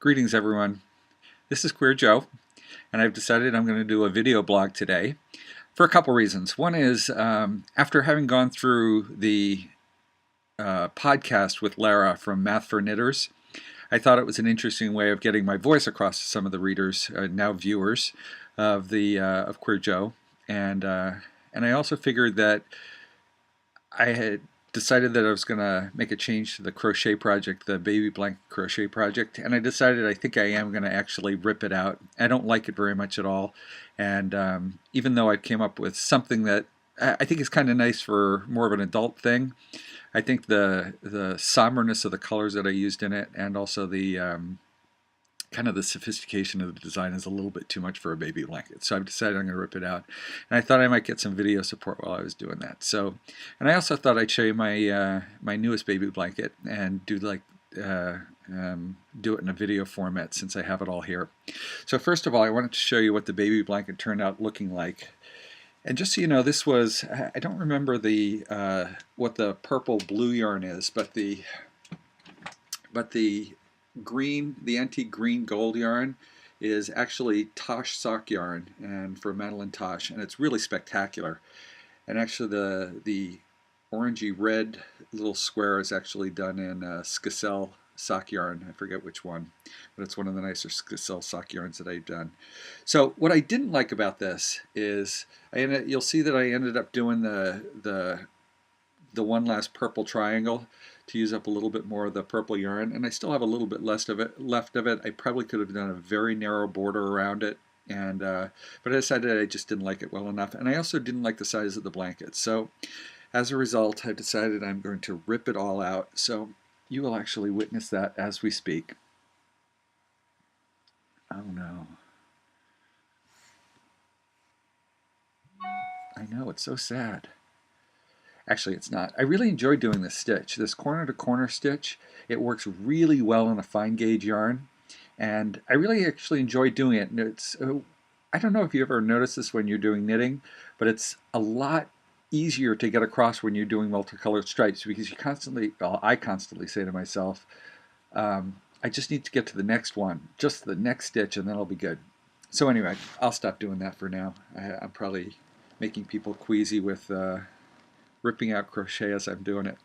Greetings everyone, this is Queer Joe, and I've decided I'm going to do a video blog today for a couple reasons. One is after having gone through the podcast with Lara from Math for Knitters, I thought it was an interesting way of getting my voice across to some of the readers, now viewers, of Queer Joe, and I also figured that I had decided that I was going to make a change to the crochet project, the baby blanket crochet project, and I decided I think I am going to actually rip it out. I don't like it very much at all, and even though I came up with something that I think is kind of nice for more of an adult thing, I think the somberness of the colors that I used in it, and also the kind of the sophistication of the design is a little bit too much for a baby blanket. So I've decided I'm going to rip it out. And I thought I might get some video support while I was doing that. So, and I also thought I'd show you my my newest baby blanket and do do it in a video format since I have it all here. So first of all, I wanted to show you what the baby blanket turned out looking like. And just so you know, this was, I don't remember the what the purple blue yarn is, but the green, the antique green gold yarn is actually Tosh sock yarn, and for Madeline Tosh, and it's really spectacular. And actually the orangey red little square is actually done in Skacel sock yarn. I forget which one, but it's one of the nicer Skacel sock yarns that I've done. So what I didn't like about this is you'll see that I ended up doing the one last purple triangle to use up a little bit more of the purple yarn, and I still have a little bit left of it. I probably could have done a very narrow border around it, and but I decided I just didn't like it well enough, and I also didn't like the size of the blanket. So as a result, I've decided I'm going to rip it all out. So you will actually witness that as we speak. Oh no. I know, it's so sad. Actually, it's not. I really enjoy doing this stitch, this corner-to-corner stitch. It works really well in a fine gauge yarn, and I really actually enjoy doing it. And it's, I don't know if you ever notice this when you're doing knitting, but it's a lot easier to get across when you're doing multicolored stripes because you constantly, well, I constantly say to myself, I just need to get to the next one, just the next stitch, and then I'll be good. So anyway, I'll stop doing that for now. I'm probably making people queasy with ripping out crochet as I'm doing it.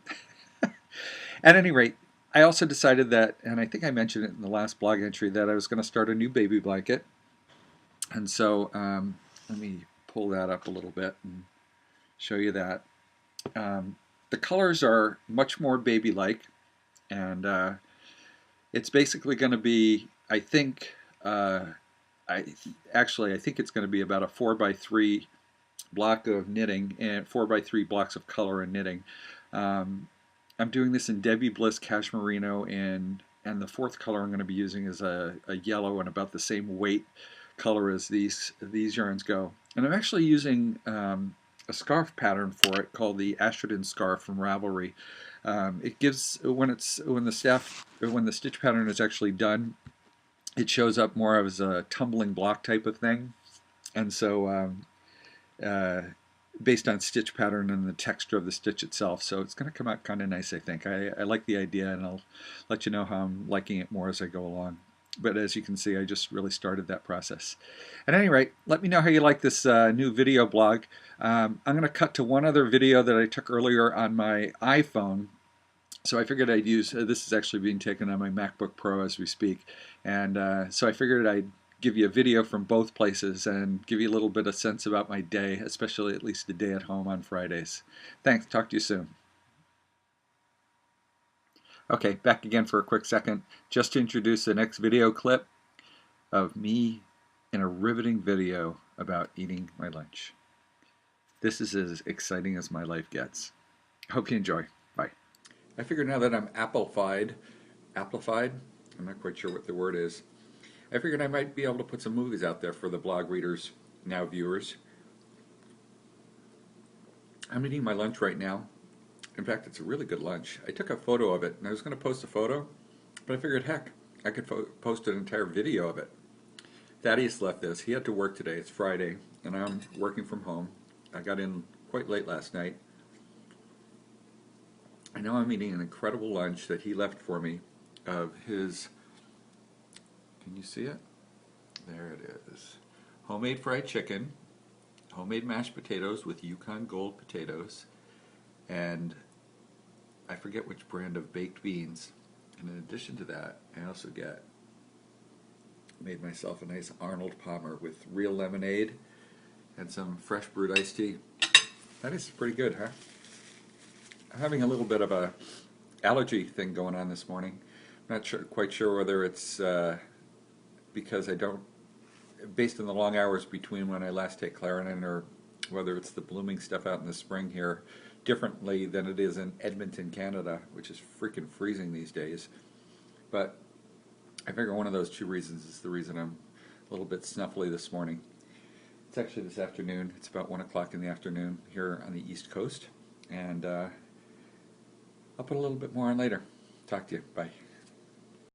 At any rate, I also decided that, and I think I mentioned it in the last blog entry, that I was going to start a new baby blanket. And so let me pull that up a little bit and show you that. The colors are much more baby-like, and it's basically going to be, I think it's going to be about a 4x3 block of knitting and 4x3 blocks of color and knitting. I'm doing this in Debbie Bliss Cashmerino, and the fourth color I'm going to be using is a yellow and about the same weight color as these yarns go. And I'm actually using a scarf pattern for it called the Astradan scarf from Ravelry. It gives, when the stitch pattern is actually done, it shows up more as a tumbling block type of thing, and so based on stitch pattern and the texture of the stitch itself. So it's going to come out kind of nice, I think. I like the idea, and I'll let you know how I'm liking it more as I go along. But as you can see, I just really started that process. At any rate, let me know how you like this new video blog. I'm going to cut to one other video that I took earlier on my iPhone. So I figured I'd use, this is actually being taken on my MacBook Pro as we speak, and so I figured I'd give you a video from both places and give you a little bit of sense about my day, especially at least the day at home on Fridays. Thanks, talk to you soon. Okay, back again for a quick second, just to introduce the next video clip of me in a riveting video about eating my lunch. This is as exciting as my life gets. Hope you enjoy. Bye. I figured now that I'm amplified, I'm not quite sure what the word is, I figured I might be able to put some movies out there for the blog readers, now viewers. I'm eating my lunch right now. In fact, it's a really good lunch. I took a photo of it, and I was going to post a photo, but I figured, heck, I could post an entire video of it. Thaddeus left this. He had to work today. It's Friday, and I'm working from home. I got in quite late last night. I know I'm eating an incredible lunch that he left for me of his Can you see it? There it is. Homemade fried chicken, homemade mashed potatoes with Yukon Gold potatoes, and I forget which brand of baked beans. And in addition to that, I also made myself a nice Arnold Palmer with real lemonade and some fresh brewed iced tea. That is pretty good, huh? I'm having a little bit of a allergy thing going on this morning. I'm not quite sure whether it's because I don't, based on the long hours between when I last take Claritin, or whether it's the blooming stuff out in the spring here differently than it is in Edmonton, Canada, which is freaking freezing these days. But I figure one of those two reasons is the reason I'm a little bit snuffly this morning. It's actually this afternoon. It's about 1 o'clock in the afternoon here on the East Coast. And I'll put a little bit more on later. Talk to you. Bye.